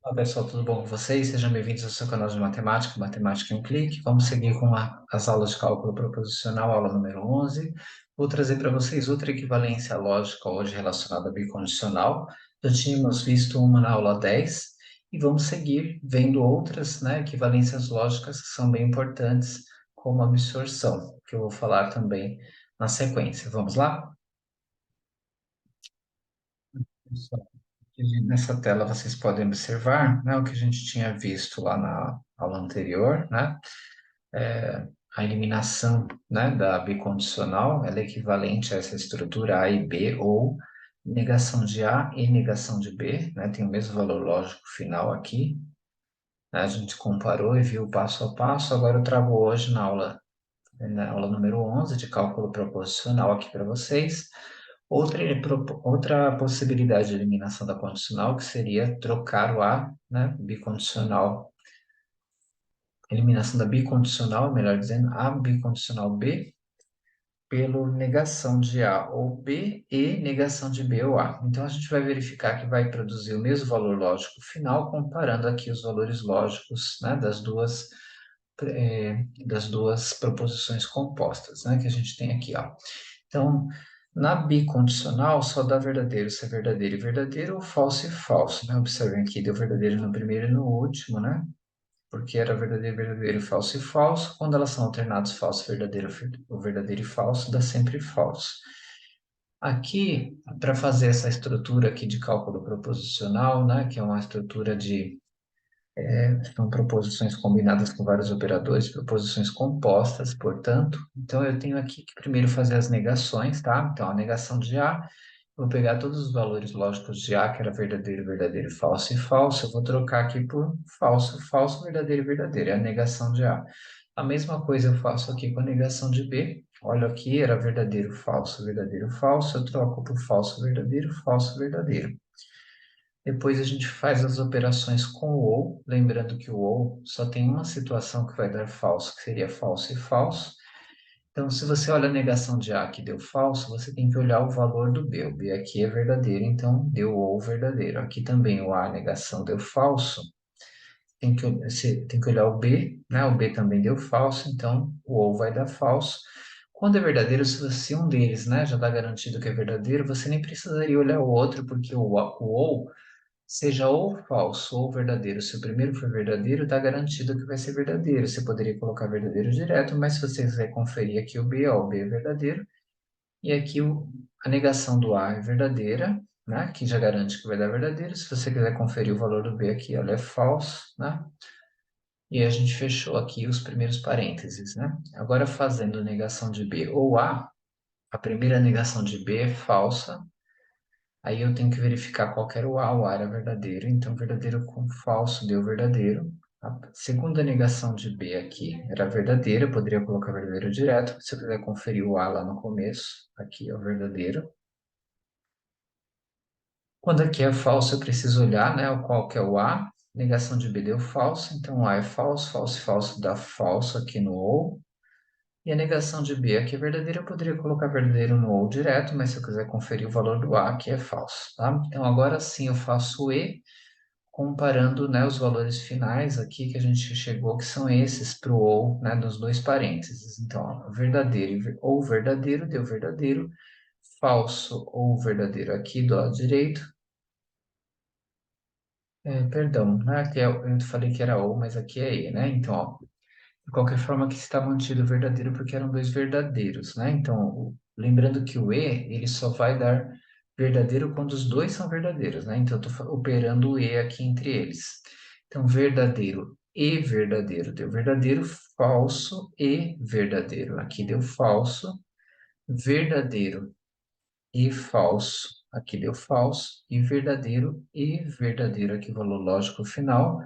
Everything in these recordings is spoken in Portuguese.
Olá pessoal, tudo bom com vocês? Sejam bem-vindos ao seu canal de matemática, Matemática em um Clique. Vamos seguir com as aulas de cálculo proposicional, aula número 11. Vou trazer para vocês outra equivalência lógica hoje relacionada a bicondicional. Já tínhamos visto uma na aula 10 e vamos seguir vendo outras, né, equivalências lógicas que são bem importantes, como a absorção, que eu vou falar também na sequência. Vamos lá? Nessa tela vocês podem observar, né, o que a gente tinha visto lá na aula anterior, né? A eliminação, né, da bicondicional, ela é equivalente a essa estrutura A e B, ou negação de A e negação de B, né? Tem o mesmo valor lógico final aqui, né? A gente comparou e viu passo a passo. Agora eu trago hoje na aula número 11 de cálculo proposicional aqui para vocês. Outra possibilidade de eliminação da condicional, que seria trocar o A, né, bicondicional, eliminação da bicondicional, melhor dizendo, A bicondicional B, pelo negação de A ou B e negação de B ou A. Então, a gente vai verificar que vai produzir o mesmo valor lógico final, comparando aqui os valores lógicos, né, das duas proposições compostas, né, que a gente tem aqui, ó. Então, na bicondicional, só dá verdadeiro se é verdadeiro e verdadeiro, ou falso e falso, né? Observem aqui, deu verdadeiro no primeiro e no último, né? Porque era verdadeiro, verdadeiro, falso e falso. Quando elas são alternados, falso, verdadeiro, o verdadeiro e falso, dá sempre falso. Aqui, para fazer essa estrutura aqui de cálculo proposicional, né? Que é uma estrutura de são proposições combinadas com vários operadores, proposições compostas, portanto. Então, eu tenho aqui que primeiro fazer as negações, tá? Então, a negação de A, vou pegar todos os valores lógicos de A, que era verdadeiro, verdadeiro, falso e falso, eu vou trocar aqui por falso, falso, verdadeiro, verdadeiro, é a negação de A. A mesma coisa eu faço aqui com a negação de B. Olha aqui, era verdadeiro, falso, eu troco por falso, verdadeiro. Depois a gente faz as operações com o ou, lembrando que o ou só tem uma situação que vai dar falso, que seria falso e falso. Então, se você olha a negação de A que deu falso, você tem que olhar o valor do B. O B aqui é verdadeiro, então deu o ou verdadeiro. Aqui também o A, a negação deu falso, você tem que olhar o B, né? O B também deu falso, então o ou vai dar falso. Quando é verdadeiro, se um deles, né, já está garantido que é verdadeiro, você nem precisaria olhar o outro, porque o ou seja ou falso ou verdadeiro. Se o primeiro for verdadeiro, está garantido que vai ser verdadeiro. Você poderia colocar verdadeiro direto, mas se você quiser conferir aqui o B, ó, o B é verdadeiro. E aqui a negação do A é verdadeira, né? Que já garante que vai dar verdadeiro. Se você quiser conferir o valor do B aqui, olha, é falso, né? E a gente fechou aqui os primeiros parênteses, né? Agora, fazendo negação de B ou a primeira negação de B é falsa. Aí eu tenho que verificar qual que era o A era verdadeiro, então verdadeiro com falso deu verdadeiro. A segunda negação de B aqui era verdadeira, eu poderia colocar verdadeiro direto. Se eu quiser conferir o A lá no começo, aqui é o verdadeiro. Quando aqui é falso, eu preciso olhar, né, qual que é o A. Negação de B deu falso, então o A é falso, falso e falso dá falso aqui no OU. E a negação de B aqui é verdadeira, eu poderia colocar verdadeiro no OU direto, mas se eu quiser conferir o valor do A, aqui é falso, tá? Então agora sim eu faço o E, comparando, né, os valores finais aqui que a gente chegou, que são esses para o ou, né, dos dois parênteses. Então, ó, verdadeiro ou verdadeiro deu verdadeiro, falso ou verdadeiro aqui do lado direito. Perdão, né, aqui eu falei que era ou, mas aqui é e, né? Então, ó, de qualquer forma, aqui está mantido verdadeiro porque eram dois verdadeiros, né? Então, lembrando que o e, ele só vai dar verdadeiro quando os dois são verdadeiros, né? Então, eu estou operando o e aqui entre eles. Então, verdadeiro e verdadeiro deu verdadeiro, falso e verdadeiro. Aqui deu falso, verdadeiro e falso. Aqui deu falso e verdadeiro. Aqui, valor lógico final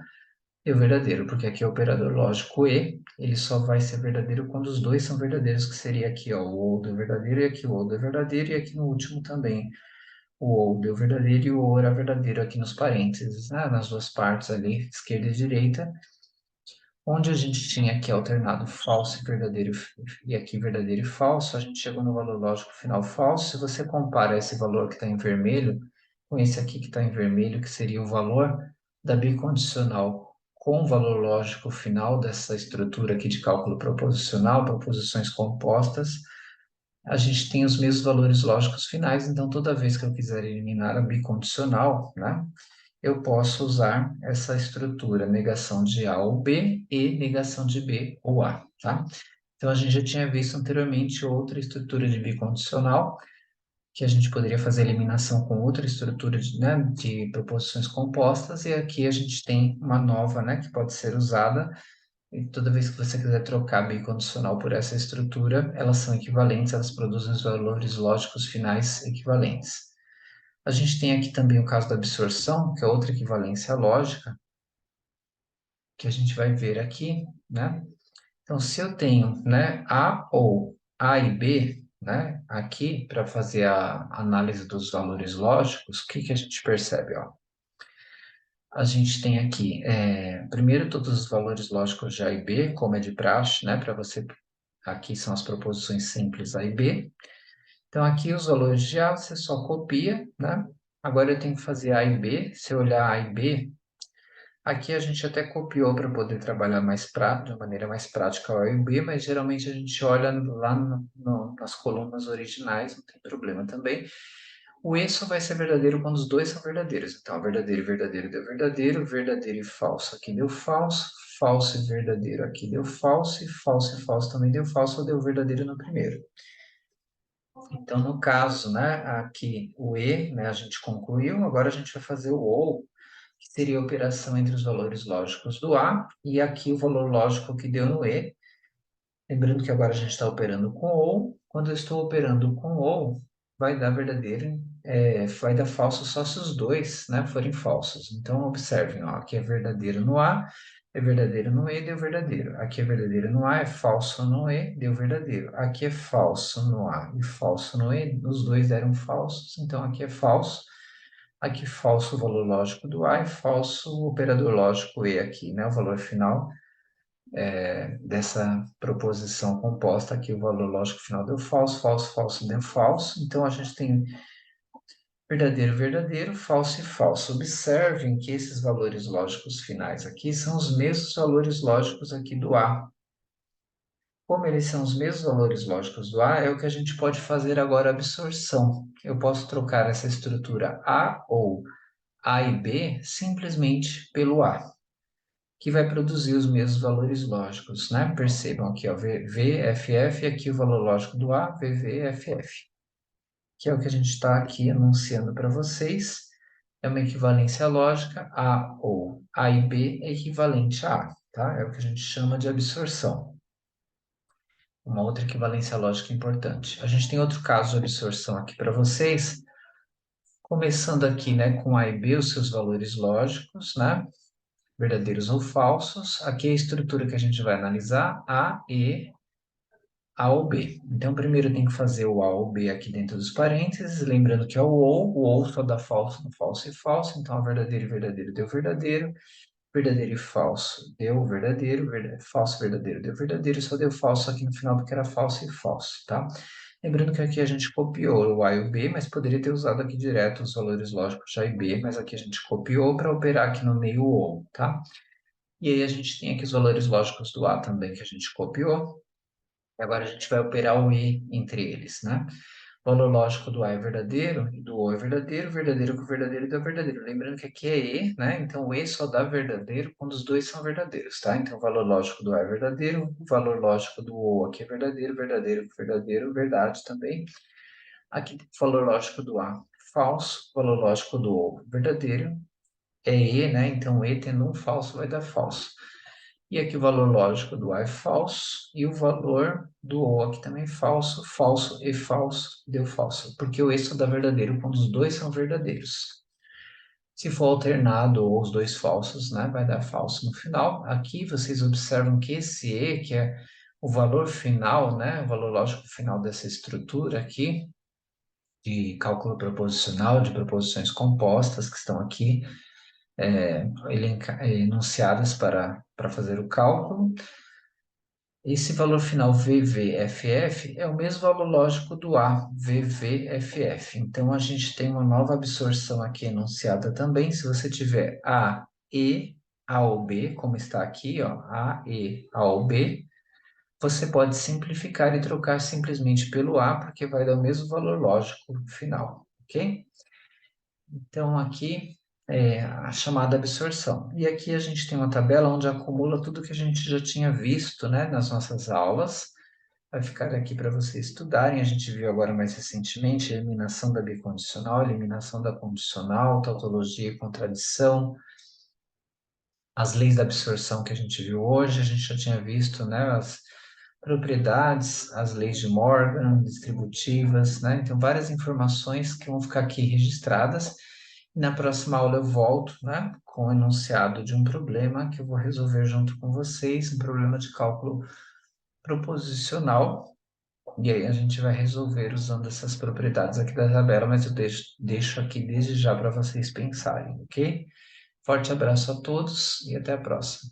e o verdadeiro, porque aqui é o operador lógico e, ele só vai ser verdadeiro quando os dois são verdadeiros, que seria aqui, ó, o ou deu verdadeiro e aqui o ou deu verdadeiro, e aqui no último também o ou deu verdadeiro e o ou era verdadeiro aqui nos parênteses, né, nas duas partes ali, esquerda e direita, onde a gente tinha aqui alternado falso e verdadeiro, e aqui verdadeiro e falso, a gente chegou no valor lógico final falso. Se você compara esse valor que está em vermelho com esse aqui que está em vermelho, que seria o valor da bicondicional com o valor lógico final dessa estrutura aqui de cálculo proposicional, proposições compostas, a gente tem os mesmos valores lógicos finais, então toda vez que eu quiser eliminar a bicondicional, né, eu posso usar essa estrutura negação de A ou B e negação de B ou A, tá? Então a gente já tinha visto anteriormente outra estrutura de bicondicional, que a gente poderia fazer eliminação com outra estrutura de, né, de proposições compostas, e aqui a gente tem uma nova, né, que pode ser usada, e toda vez que você quiser trocar bicondicional por essa estrutura, elas são equivalentes, elas produzem os valores lógicos finais equivalentes. A gente tem aqui também o caso da absorção, que é outra equivalência lógica, que a gente vai ver aqui, né? Então, se eu tenho, né, A ou A e B, né, aqui para fazer a análise dos valores lógicos, o que que a gente percebe, ó? A gente tem aqui, primeiro todos os valores lógicos de A e B, como é de praxe, né, para você, aqui são as proposições simples A e B. Então, aqui os valores de A você só copia, né? Agora eu tenho que fazer A e B. Se eu olhar A e B, aqui a gente até copiou para poder trabalhar de uma maneira mais prática o A e o B, mas geralmente a gente olha lá nas colunas originais, não tem problema também. O E só vai ser verdadeiro quando os dois são verdadeiros. Então, verdadeiro e verdadeiro deu verdadeiro, verdadeiro e falso aqui deu falso, falso e verdadeiro aqui deu falso, e falso também deu falso, ou deu verdadeiro no primeiro. Então, no caso, né, aqui o E, né, a gente concluiu, agora a gente vai fazer o OU, que seria a operação entre os valores lógicos do A, e aqui o valor lógico que deu no E. Lembrando que agora a gente está operando com OU. Quando eu estou operando com OU, vai dar verdadeiro, vai dar falso só se os dois, né, forem falsos. Então, observem, ó, aqui é verdadeiro no A, é verdadeiro no E, deu verdadeiro. Aqui é verdadeiro no A, é falso no E, deu verdadeiro. Aqui é falso no A e falso no E, os dois deram falsos, então aqui é falso. Aqui falso o valor lógico do A e falso o operador lógico E aqui, né, o valor final dessa proposição composta aqui, o valor lógico final deu falso, falso, falso, deu falso. Então, a gente tem verdadeiro, verdadeiro, falso e falso. Observem que esses valores lógicos finais aqui são os mesmos valores lógicos aqui do A. Como eles são os mesmos valores lógicos do A, é o que a gente pode fazer agora a absorção. Eu posso trocar essa estrutura A ou A e B simplesmente pelo A, que vai produzir os mesmos valores lógicos, né? Percebam aqui, ó, VFF, aqui o valor lógico do A, VVFF, que é o que a gente está aqui anunciando para vocês. É uma equivalência lógica, A ou A e B é equivalente a A, tá? É o que a gente chama de absorção. Uma outra equivalência lógica importante. A gente tem outro caso de absorção aqui para vocês, começando aqui, né, com A e B, os seus valores lógicos, né? Verdadeiros ou falsos. Aqui é a estrutura que a gente vai analisar, A, E, A ou B. Então, primeiro tem que fazer o A ou B aqui dentro dos parênteses, lembrando que é o ou só dá falso no falso e falso, então a verdadeiro e verdadeiro deu verdadeiro, verdadeiro e falso deu verdadeiro, falso e verdadeiro deu verdadeiro, só deu falso aqui no final porque era falso e falso, tá? Lembrando que aqui a gente copiou o A e o B, mas poderia ter usado aqui direto os valores lógicos de A e B, mas aqui a gente copiou para operar aqui no meio o ou, tá? E aí a gente tem aqui os valores lógicos do A também que a gente copiou. E agora a gente vai operar o E entre eles, né? O valor lógico do A é verdadeiro e do O é verdadeiro, verdadeiro com verdadeiro dá verdadeiro. Lembrando que aqui é E, né? Então o E só dá verdadeiro quando os dois são verdadeiros, tá? Então o valor lógico do A é verdadeiro, o valor lógico do O aqui é verdadeiro, verdadeiro com verdadeiro, verdade também. Aqui o valor lógico do A falso, o valor lógico do O verdadeiro, é E, né? Então E tendo um falso vai dar falso. E aqui o valor lógico do A é falso, e o valor do O aqui também é falso, falso e falso, deu falso, porque o E só dá verdadeiro quando os dois são verdadeiros. Se for alternado ou os dois falsos, né, vai dar falso no final. Aqui vocês observam que esse E, que é o valor final, né, o valor lógico final dessa estrutura aqui, de cálculo proposicional, de proposições compostas que estão aqui, enunciadas para fazer o cálculo. Esse valor final VVFF é o mesmo valor lógico do A, VVFF. Então, a gente tem uma nova absorção aqui enunciada também. Se você tiver A e A ou B, como está aqui, ó, A ou B, você pode simplificar e trocar simplesmente pelo A, porque vai dar o mesmo valor lógico final, ok? Então, aqui é a chamada absorção. E aqui a gente tem uma tabela onde acumula tudo que a gente já tinha visto, né, nas nossas aulas. Vai ficar aqui para vocês estudarem. A gente viu agora mais recentemente a eliminação da bicondicional, eliminação da condicional, tautologia e contradição, as leis da absorção que a gente viu hoje, a gente já tinha visto, né, as propriedades, as leis de Morgan, distributivas, né? Então, várias informações que vão ficar aqui registradas. E na próxima aula eu volto, né, com o enunciado de um problema que eu vou resolver junto com vocês, um problema de cálculo proposicional. E aí a gente vai resolver usando essas propriedades aqui da tabela, mas eu deixo aqui desde já para vocês pensarem, ok? Forte abraço a todos e até a próxima.